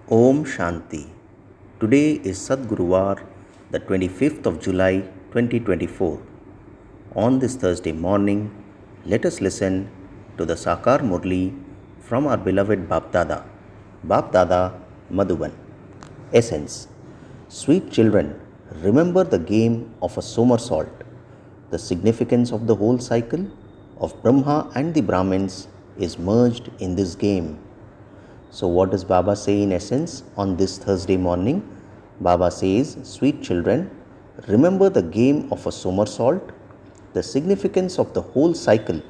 Om Shanti. Today is Satgurubar, the 25th of July 2024. On this Thursday morning, let us listen to the Sakar Murli from our beloved Bap Dada Madhuban. Essence. Sweet children, remember the game of a somersault. The significance of the whole cycle of Brahma and the Brahmins is merged in this game. So, what does Baba say in essence on this Thursday morning? Baba says, sweet children, remember the game of a somersault. The significance of the whole cycle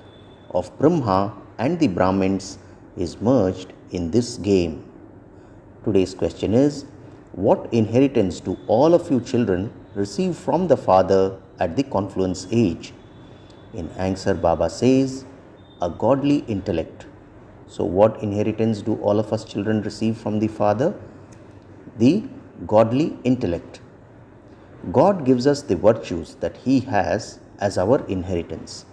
of Brahma and the Brahmins is merged in this game. Today's question is, what inheritance do all of you children receive from the Father at the confluence age? In answer, Baba says, a godly intellect. So, what inheritance do all of us children receive from the Father? The godly intellect. God gives us the virtues that He has as our inheritance.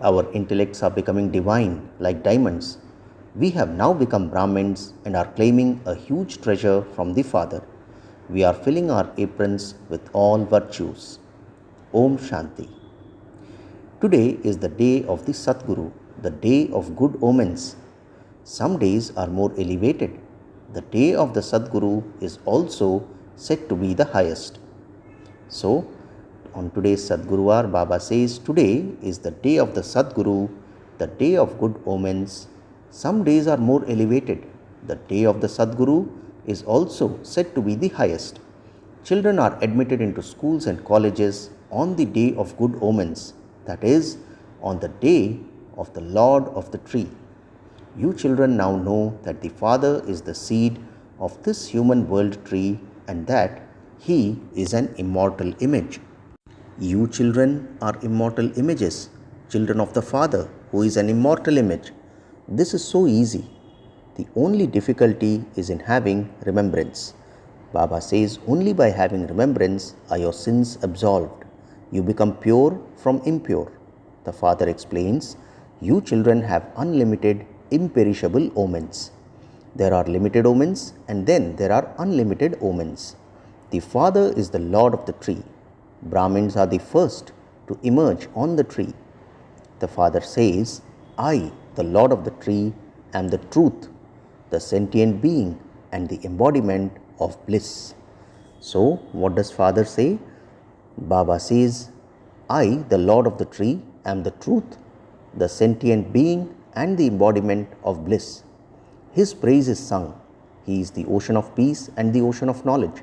Our intellects are becoming divine like diamonds. We have now become Brahmins and are claiming a huge treasure from the Father. We are filling our aprons with all virtues. Om Shanti. Today is the day of the Satguru, the day of good omens. Some days are more elevated. The day of the Sadguru is also said to be the highest. So, on today's Sadguruvar, Baba says today is the day of the Sadguru, the day of good omens. Some days are more elevated. The day of the Sadguru is also said to be the highest. Children are admitted into schools and colleges on the day of good omens, that is, on the day of the Lord of the tree. You children now know that the Father is the seed of this human world tree and that He is an immortal image. You children are immortal images, children of the Father who is an immortal image. This is so easy. The only difficulty is in having remembrance. Baba says only by having remembrance are your sins absolved. You become pure from impure. The Father explains, you children have unlimited imperishable omens. There are limited omens and then there are unlimited omens. The Father is the Lord of the tree. Brahmins are the first to emerge on the tree. The Father says, I, the Lord of the tree, am the truth, the sentient being and the embodiment of bliss. So, what does Father say? Baba says, I, the Lord of the tree, am the truth, the sentient being and the embodiment of bliss. His praise is sung. He is the ocean of peace and the ocean of knowledge.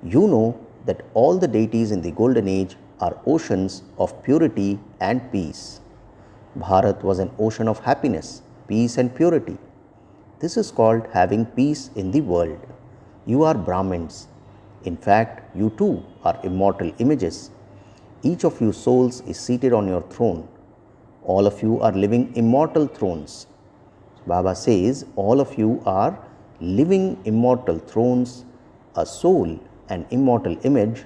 You know that all the deities in the golden age are oceans of purity and peace. Bharat was an ocean of happiness, peace and purity. This is called having peace in the world. You are Brahmins. In fact, you too are immortal images. Each of you souls is seated on your throne. All of you are living immortal thrones. Baba says all of you are living immortal thrones. A soul, an immortal image,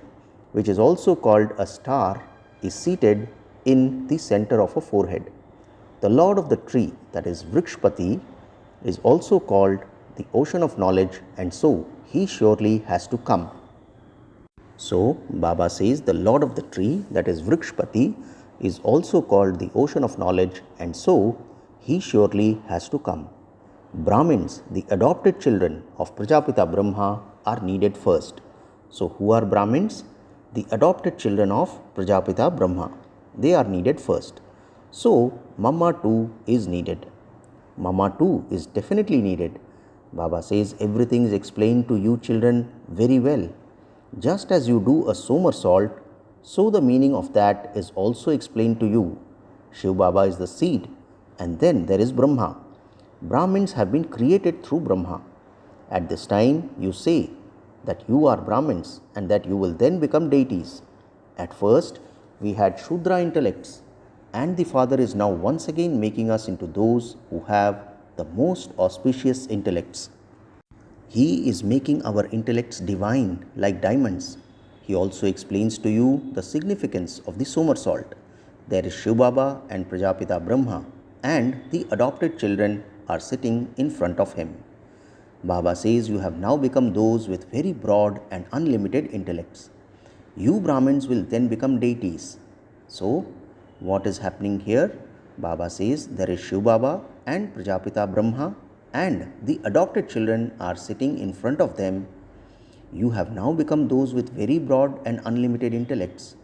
which is also called a star, is seated in the center of a forehead. The Lord of the tree, that is Vrikshpati, is also called the ocean of knowledge, and so he surely has to come. So, Baba says the Lord of the tree, that is Vrikshpati, is also called the ocean of knowledge, and so he surely has to come. Brahmins, the adopted children of Prajapita Brahma, are needed first. So, who are Brahmins? The adopted children of Prajapita Brahma. They are needed first. So, Mama too is needed. Mama too is definitely needed. Baba says everything is explained to you children very well. Just as you do a somersault, so the meaning of that is also explained to you. Shiv Baba is the seed, and then there is Brahma. Brahmins have been created through Brahma. At this time, you say that you are Brahmins and that you will then become deities. At first, we had Shudra intellects, and the Father is now once again making us into those who have the most auspicious intellects. He is making our intellects divine like diamonds. He also explains to you the significance of the somersault. There is Shiv Baba and Prajapita Brahma, and the adopted children are sitting in front of him. Baba says you have now become those with very broad and unlimited intellects. You Brahmins will then become deities. So, what is happening here? Baba says there is Shiv Baba and Prajapita Brahma, and the adopted children are sitting in front of them. You have now become those with very broad and unlimited intellects.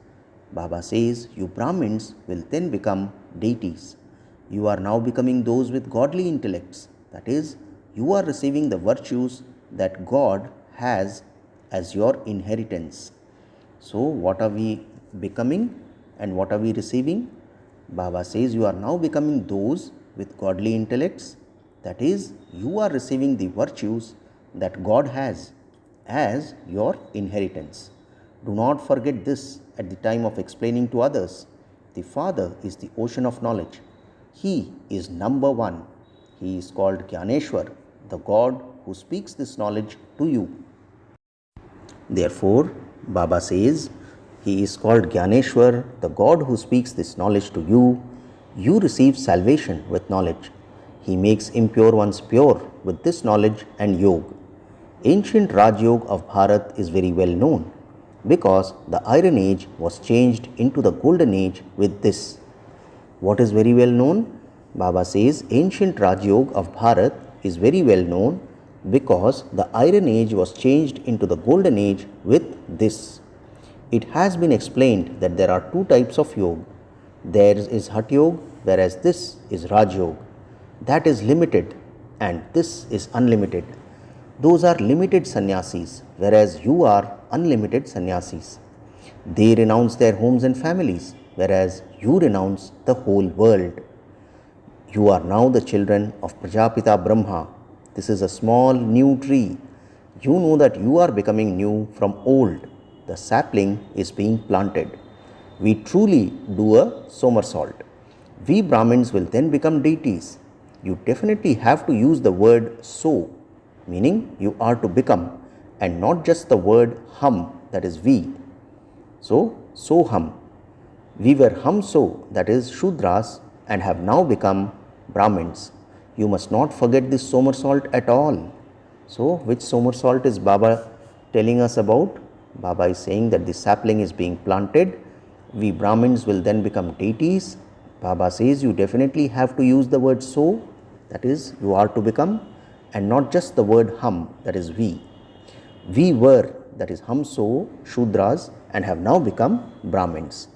Baba says you Brahmins will then become deities. You are now becoming those with godly intellects. That is, you are receiving the virtues that God has as your inheritance. So, what are we becoming and what are we receiving? Baba says you are now becoming those with godly intellects. That is, you are receiving the virtues that God has as your inheritance. Do not forget this at the time of explaining to others. The Father is the ocean of knowledge. He is number one. He is called Gyaneshwar, the God who speaks this knowledge to you. Therefore, Baba says, He is called Gyaneshwar, the God who speaks this knowledge to you. You receive salvation with knowledge. He makes impure ones pure with this knowledge and yoga. Ancient Raj Yoga of Bharat is very well known because the Iron Age was changed into the Golden Age with this. What is very well known? Baba says ancient Raj Yoga of Bharat is very well known because the Iron Age was changed into the Golden Age with this. It has been explained that there are two types of yoga. There is Hatha Yoga, whereas this is Raj Yoga. That is limited and this is unlimited. Those are limited sannyasis, whereas you are unlimited sannyasis. They renounce their homes and families, whereas you renounce the whole world. You are now the children of Prajapita Brahma. This is a small new tree. You know that you are becoming new from old. The sapling is being planted. We truly do a somersault. We Brahmins will then become deities. You definitely have to use the word so, meaning you are to become, and not just the word hum, that is we. So hum. We were hum so, that is Shudras, and have now become Brahmins. You must not forget this somersault at all. So, which somersault is Baba telling us about? Baba is saying that the sapling is being planted. We Brahmins will then become deities. Baba says you definitely have to use the word so, that is, you are to become, and not just the word hum, that is we. We were, that is hum so, Shudras, and have now become Brahmins.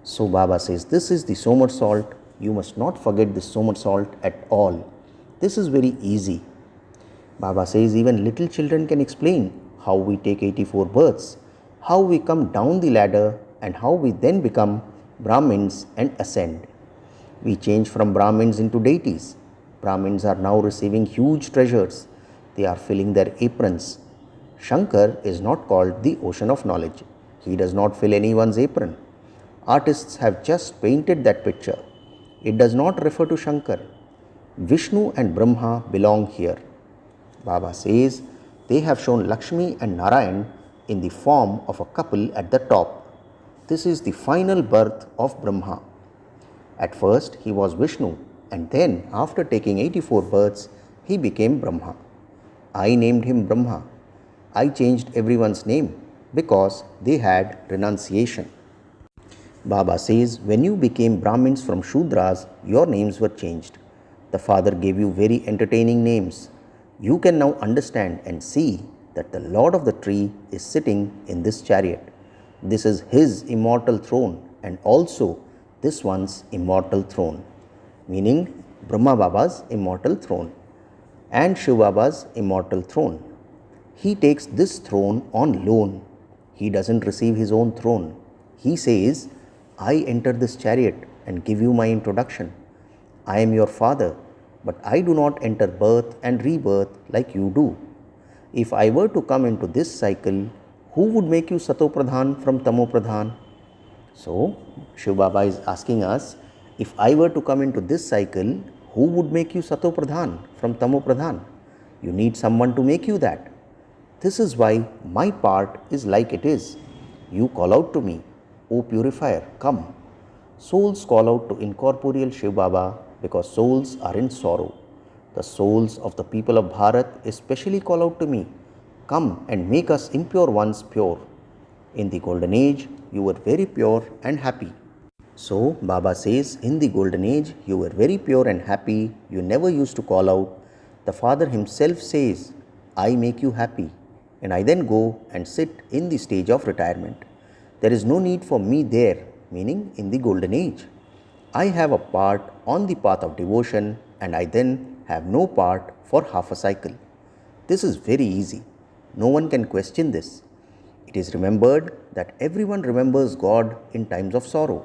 So Baba says this is the somersault. You must not forget this somersault at all. This is very easy. Baba says even little children can explain how we take 84 births, how we come down the ladder, and how we then become Brahmins and ascend. We change from Brahmins into deities. Brahmins are now receiving huge treasures. They are filling their aprons. Shankar is not called the ocean of knowledge. He does not fill anyone's apron. Artists have just painted that picture. It does not refer to Shankar. Vishnu and Brahma belong here. Baba says they have shown Lakshmi and Narayan in the form of a couple at the top. This is the final birth of Brahma. At first he was Vishnu, and then after taking 84 births, he became Brahma. I named him Brahma. I changed everyone's name because they had renunciation. Baba says when you became Brahmins from Shudras, your names were changed. The Father gave you very entertaining names. You can now understand and see that the Lord of the tree is sitting in this chariot. This is his immortal throne and also this one's immortal throne, meaning Brahma Baba's immortal throne and Shiv Baba's immortal throne. He takes this throne on loan. He doesn't receive his own throne. He says, I enter this chariot and give you my introduction. I am your father, but I do not enter birth and rebirth like you do. If I were to come into this cycle, who would make you Sato Pradhan from Tamo Pradhan? So, Shiv Baba is asking us, if I were to come into this cycle, who would make you Sato Pradhan from Tamo Pradhan? You need someone to make you that. This is why my part is like it is. You call out to me, O purifier, come. Souls call out to incorporeal Shiv Baba because souls are in sorrow. The souls of the people of Bharat especially call out to me, "Come and make us impure ones pure." In the golden age, you were very pure and happy. So, Baba says, in the golden age, you were very pure and happy. You never used to call out. The Father himself says, "I make you happy." And I then go and sit in the stage of retirement. There is no need for me there, meaning in the golden age. I have a part on the path of devotion, and I then have no part for half a cycle. This is very easy. No one can question this. It is remembered that everyone remembers God in times of sorrow.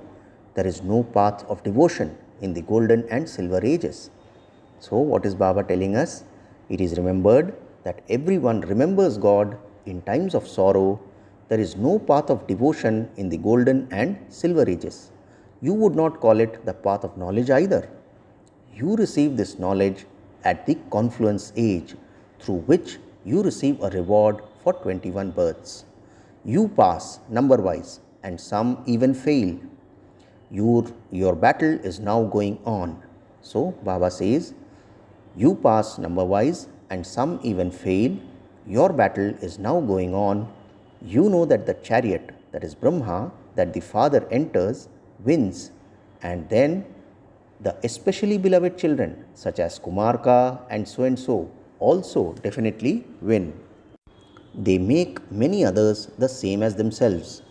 There is no path of devotion in the golden and silver ages. So, what is Baba telling us? It is remembered that everyone remembers God in times of sorrow. There is no path of devotion in the golden and silver ages. You would not call it the path of knowledge either. You receive this knowledge at the confluence age, through which you receive a reward for 21 births. You pass number-wise, and some even fail. Your battle is now going on. So, Baba says, you pass number-wise, and some even fail. Your battle is now going on. You know that the chariot, that is Brahma, that the Father enters, wins, and then the especially beloved children, such as Kumarka and so, also definitely win. They make many others the same as themselves.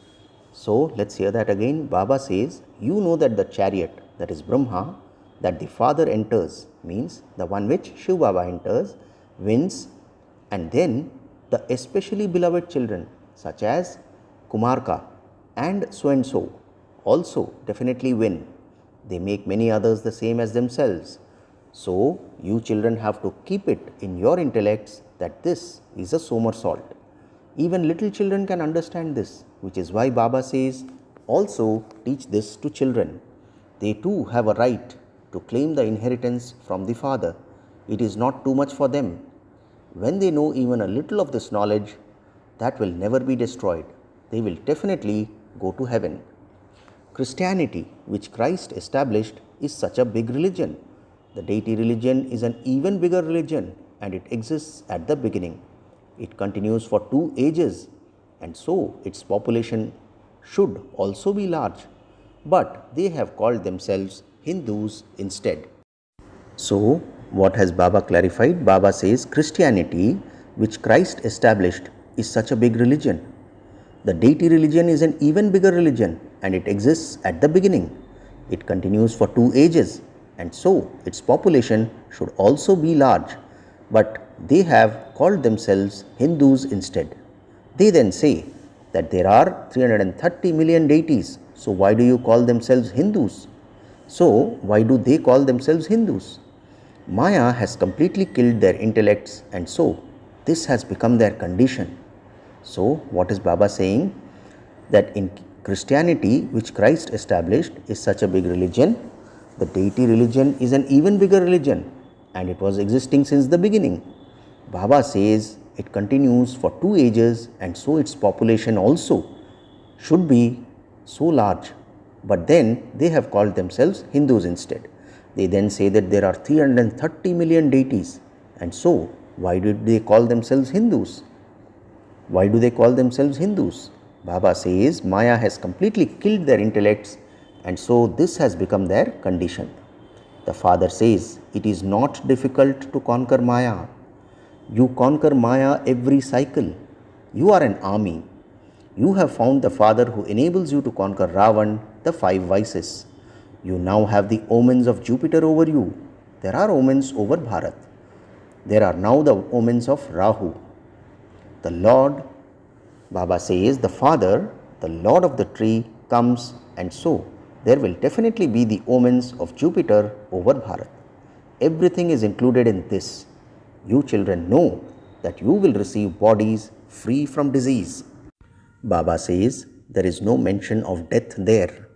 So, let's hear that again. Baba says, you know that the chariot, that is Brahma, that the Father enters, means the one which Shiv Baba enters, wins, and then the especially beloved children, such as Kumarka and so, also definitely win. They make many others the same as themselves. So, you children have to keep it in your intellects that this is a somersault. Even little children can understand this, which is why Baba says, also teach this to children. They too have a right to claim the inheritance from the Father. It is not too much for them. When they know even a little of this knowledge, that will never be destroyed. They will definitely go to heaven. Christianity, which Christ established, is such a big religion. The deity religion is an even bigger religion, and it exists at the beginning. It continues for 2 ages, and so its population should also be large. But they have called themselves Hindus instead. So, what has Baba clarified? Baba says Christianity, which Christ established, is such a big religion. The deity religion is an even bigger religion, and it exists at the beginning. It continues for 2 ages, and so its population should also be large. But they have called themselves Hindus instead. They then say that there are 330 million deities, so why do you call themselves Hindus? So, why do they call themselves Hindus? Maya has completely killed their intellects, and so this has become their condition. So, what is Baba saying? That in Christianity, which Christ established, is such a big religion. The deity religion is an even bigger religion, and it was existing since the beginning. Baba says it continues for 2 ages, and so its population also should be so large. But then they have called themselves Hindus instead. They then say that there are 330 million deities, and so why did they call themselves Hindus? Why do they call themselves Hindus? Baba says Maya has completely killed their intellects, and so this has become their condition. The Father says it is not difficult to conquer Maya. You conquer Maya every cycle. You are an army. You have found the Father who enables you to conquer Ravan, the 5 vices. You now have the omens of Jupiter over you. There are omens over Bharat. There are now the omens of Rahu. The Lord, Baba says, the Father, the Lord of the tree, comes, and so there will definitely be the omens of Jupiter over Bharat. Everything is included in this. You children know that you will receive bodies free from disease. Baba says there is no mention of death there.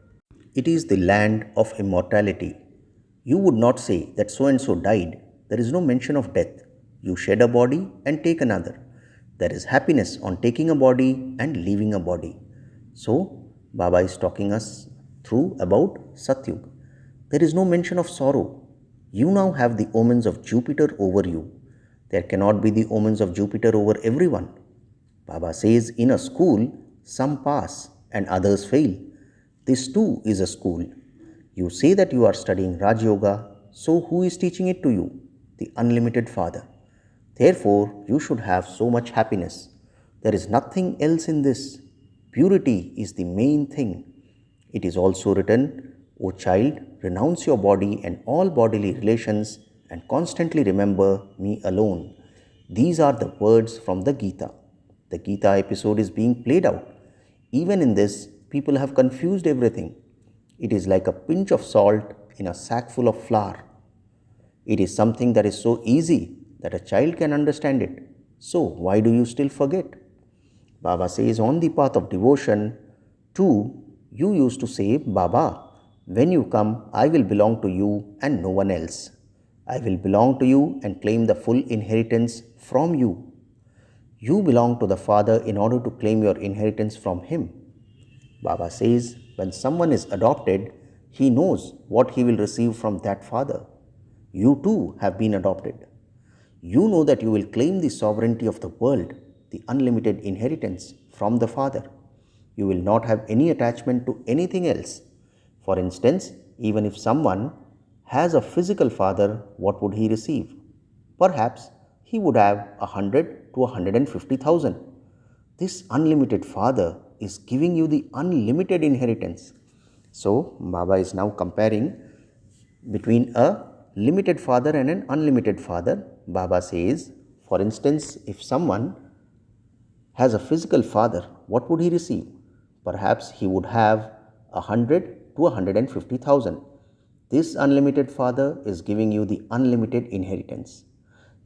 It is the land of immortality. You would not say that so and so died. There is no mention of death. You shed a body and take another. There is happiness on taking a body and leaving a body. So, Baba is talking us through about Satyug. There is no mention of sorrow. You now have the omens of Jupiter over you. There cannot be the omens of Jupiter over everyone. Baba says in a school, some pass and others fail. This too is a school. You say that you are studying Raj Yoga, so who is teaching it to you? The unlimited Father. Therefore, you should have so much happiness. There is nothing else in this. Purity is the main thing. It is also written, O child, renounce your body and all bodily relations and constantly remember me alone. These are the words from the Gita. The Gita episode is being played out. Even in this, people have confused everything. It is like a pinch of salt in a sack full of flour. It is something that is so easy that a child can understand it. So why do you still forget? Baba says on the path of devotion, too, you used to say, Baba, when you come, I will belong to you and no one else. I will belong to you and claim the full inheritance from you. You belong to the Father in order to claim your inheritance from Him. Baba says, when someone is adopted, he knows what he will receive from that Father. You too have been adopted. You know that you will claim the sovereignty of the world, the unlimited inheritance from the Father. You will not have any attachment to anything else. For instance, even if someone has a physical father, what would he receive? Perhaps he would have 100 to 150,000. This unlimited Father is giving you the unlimited inheritance. So, Baba is now comparing between a limited father and an unlimited father. Baba says, for instance, if someone has a physical father, what would he receive? Perhaps he would have 100 to 150,000. This unlimited Father is giving you the unlimited inheritance.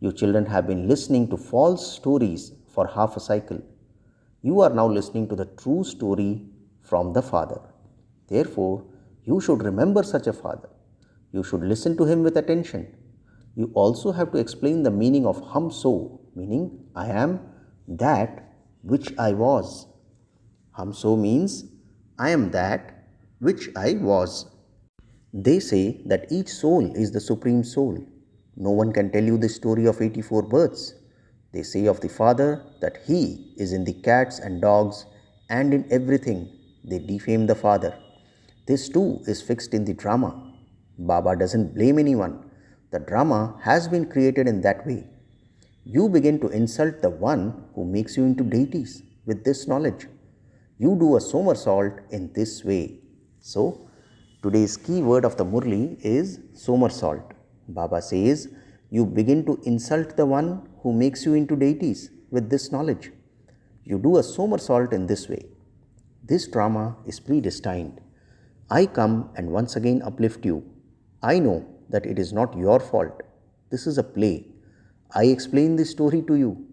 You children have been listening to false stories for half a cycle. You are now listening to the true story from the Father. Therefore, you should remember such a Father. You should listen to him with attention. You also have to explain the meaning of hum so, meaning I am that which I was. Hum so means I am that which I was. They say that each soul is the supreme soul. No one can tell you the story of 84 births. They say of the Father that He is in the cats and dogs and in everything. They defame the Father. This too is fixed in the drama. Baba doesn't blame anyone. The drama has been created in that way. You begin to insult the one who makes you into deities with this knowledge. You do a somersault in this way. So, today's key word of the Murli is somersault. Baba says, you begin to insult the one who makes you into deities with this knowledge. You do a somersault in this way. This drama is predestined. I come and once again uplift you. I know that it is not your fault. This is a play. I explain this story to you.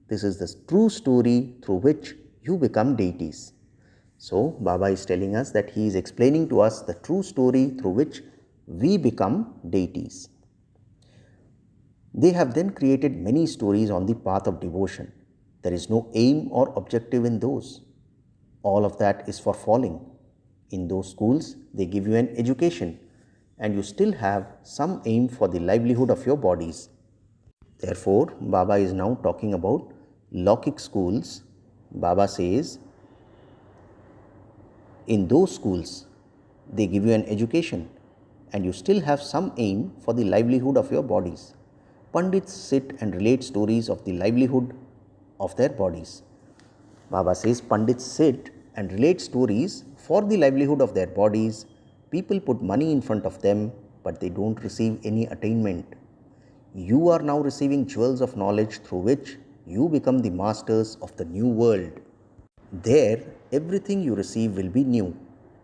This is the true story through which you become deities. So, Baba is telling us that he is explaining to us the true story through which we become deities. They have then created many stories on the path of devotion. There is no aim or objective in those. All of that is for falling. In those schools, they give you an education and you still have some aim for the livelihood of your bodies. Therefore, Baba is now talking about Lokik schools. Baba says, in those schools, they give you an education and you still have some aim for the livelihood of your bodies. Pandits sit and relate stories of the livelihood of their bodies. Baba says Pandits sit and relate stories for the livelihood of their bodies. People put money in front of them, but they don't receive any attainment. You are now receiving jewels of knowledge through which you become the masters of the new world. There, everything you receive will be new.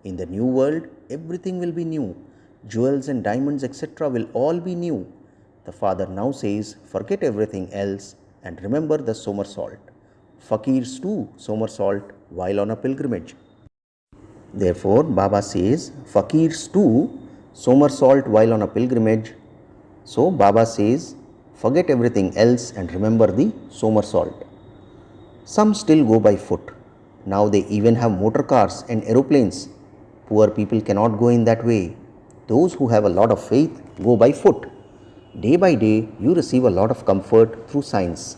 In the new world, everything will be new. Jewels and diamonds, etc. will all be new. The Father now says, forget everything else and remember the somersault. Fakirs too somersault while on a pilgrimage. Therefore, Baba says, fakirs too somersault while on a pilgrimage. So, Baba says, forget everything else and remember the somersault. Some still go by foot. Now they even have motor cars and aeroplanes. Poor people cannot go in that way. Those who have a lot of faith go by foot. Day by day, you receive a lot of comfort through science.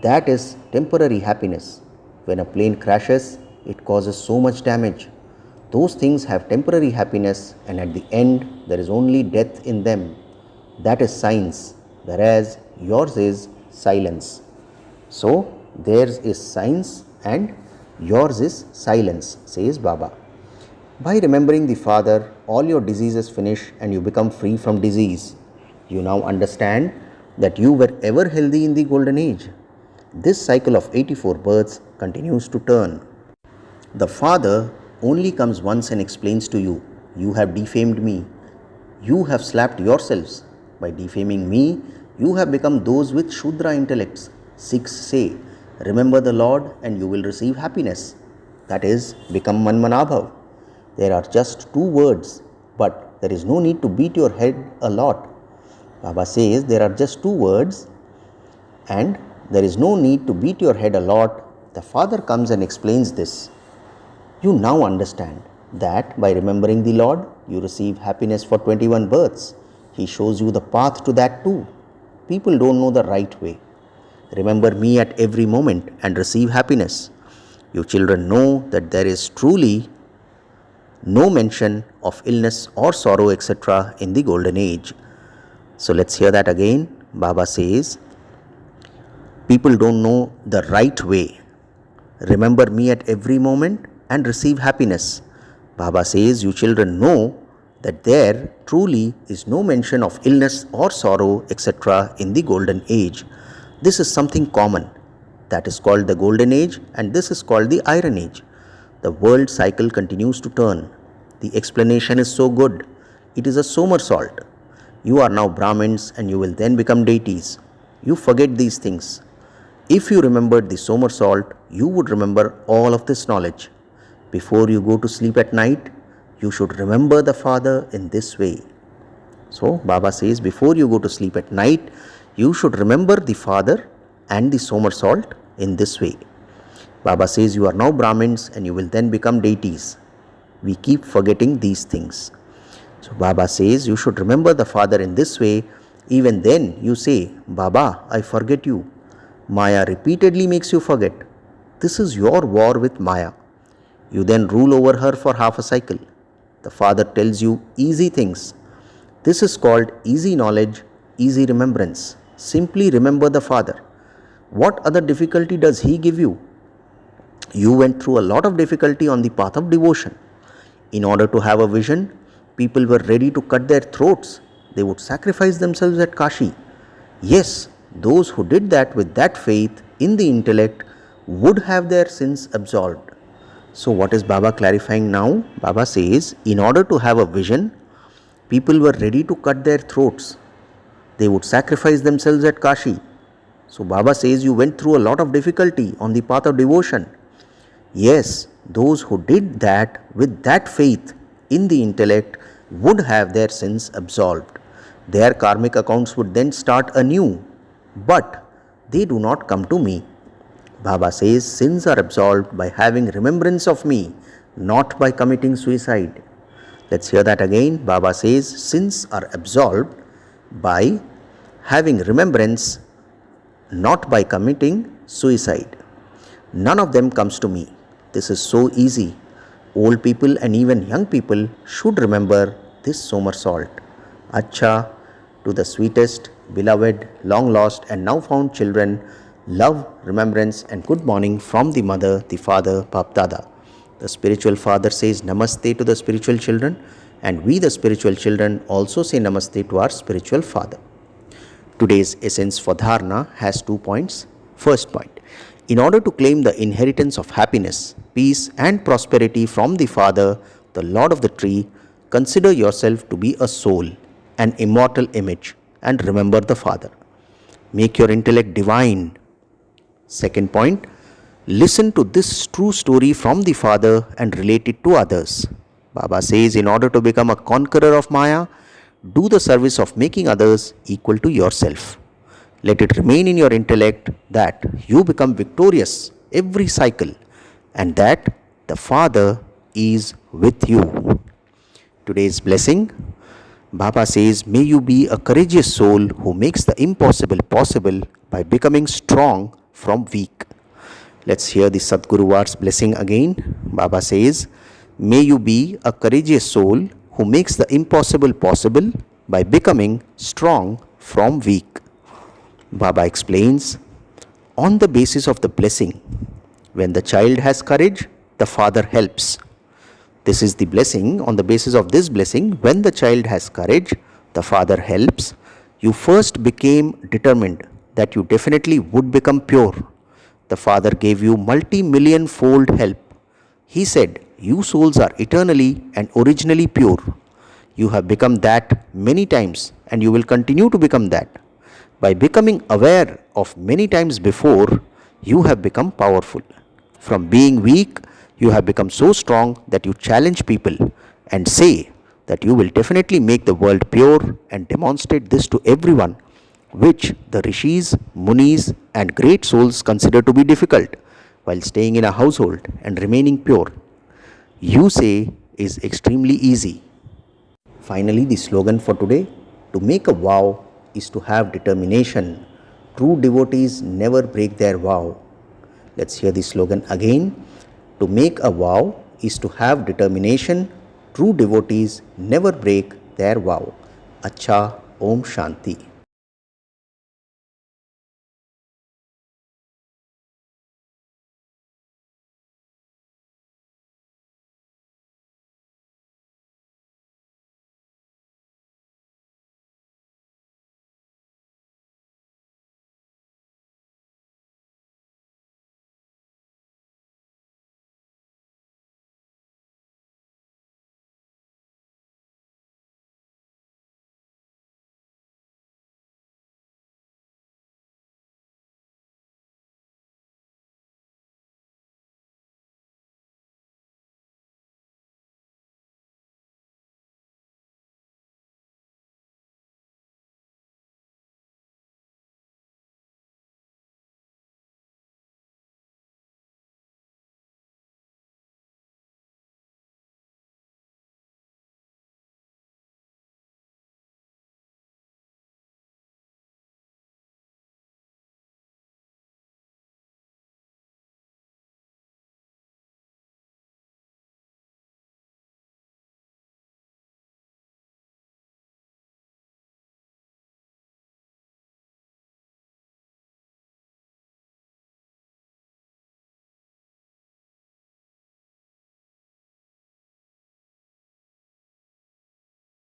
That is temporary happiness. When a plane crashes, it causes so much damage. Those things have temporary happiness, and at the end, there is only death in them. That is science, whereas yours is silence. So, theirs is science and yours is silence, says Baba. By remembering the Father, all your diseases finish and you become free from disease. You now understand that you were ever healthy in the golden age. This cycle of 84 births continues to turn. The Father only comes once and explains to you, you have defamed me. You have slapped yourselves. By defaming me, you have become those with Shudra intellects. Sikhs say, remember the Lord and you will receive happiness. That is, become Manmanabhav. There are just 2 words, but there is no need to beat your head a lot. Baba says there are just 2 words and there is no need to beat your head a lot. The Father comes and explains this. You now understand that by remembering the Lord, you receive happiness for 21 births. He shows you the path to that too. People don't know the right way. Remember me at every moment and receive happiness. You children know that there is truly no mention of illness or sorrow, etc. in the golden age. So let's hear that again. Baba says, people don't know the right way. Remember me at every moment and receive happiness. Baba says, you children know that there truly is no mention of illness or sorrow, etc. in the golden age. This is something common. That is called the golden age and this is called the iron age. The world cycle continues to turn. The explanation is so good. It is a somersault. You are now Brahmins and you will then become deities. You forget these things. If you remembered the somersault, you would remember all of this knowledge. Before you go to sleep at night, you should remember the Father in this way. So Baba says, before you go to sleep at night, you should remember the Father and the somersault in this way. Baba says, you are now Brahmins and you will then become deities. We keep forgetting these things. So Baba says, you should remember the Father in this way. Even then you say, Baba, I forget you. Maya repeatedly makes you forget. This is your war with Maya. You then rule over her for half a cycle. The Father tells you easy things. This is called easy knowledge, easy remembrance. Simply remember the Father. What other difficulty does He give you? You went through a lot of difficulty on the path of devotion. In order to have a vision, people were ready to cut their throats. They would sacrifice themselves at Kashi. Yes, those who did that with that faith in the intellect would have their sins absolved. So what is Baba clarifying now? Baba says, in order to have a vision, people were ready to cut their throats. They would sacrifice themselves at Kashi. So Baba says you went through a lot of difficulty on the path of devotion. Yes, those who did that with that faith in the intellect would have their sins absolved. Their karmic accounts would then start anew. But they do not come to me. Baba says sins are absolved by having remembrance of me, not by committing suicide. Let's hear that again. Baba says sins are absolved by having remembrance, not by committing suicide. None of them comes to me. This is so easy. Old people and even young people should remember this somersault. Acha, to the sweetest, beloved, long lost and now found children, love, remembrance and good morning from the mother, the father, Bap Dada. The spiritual father says namaste to the spiritual children, and we the spiritual children also say namaste to our spiritual father. Today's essence for dharana has 2 points. First point, in order to claim the inheritance of happiness, peace and prosperity from the Father, the Lord of the tree, consider yourself to be a soul, an immortal image, and remember the Father. Make your intellect divine. Second point, listen to this true story from the Father and relate it to others. Baba says in order to become a conqueror of Maya, do the service of making others equal to yourself. Let it remain in your intellect that you become victorious every cycle and that the Father is with you. Today's blessing. Baba says, may you be a courageous soul who makes the impossible possible by becoming strong from weak. Let's hear the Satgurubar's blessing again. Baba says, may you be a courageous soul who makes the impossible possible by becoming strong from weak. Baba explains, on the basis of the blessing, when the child has courage, the father helps. This is the blessing. On the basis of this blessing, when the child has courage, the father helps. You first became determined that you definitely would become pure. The father gave you multi-million fold help. He said, you souls are eternally and originally pure. You have become that many times and you will continue to become that. By becoming aware of many times before, you have become powerful. From being weak, you have become so strong that you challenge people and say that you will definitely make the world pure and demonstrate this to everyone, which the rishis, munis, and great souls consider to be difficult while staying in a household and remaining pure. You say is extremely easy. Finally, the slogan for today, to make a vow is to have determination. True devotees never break their vow. Let's hear the slogan again. To make a vow is to have determination. True devotees never break their vow. Acha, Om Shanti.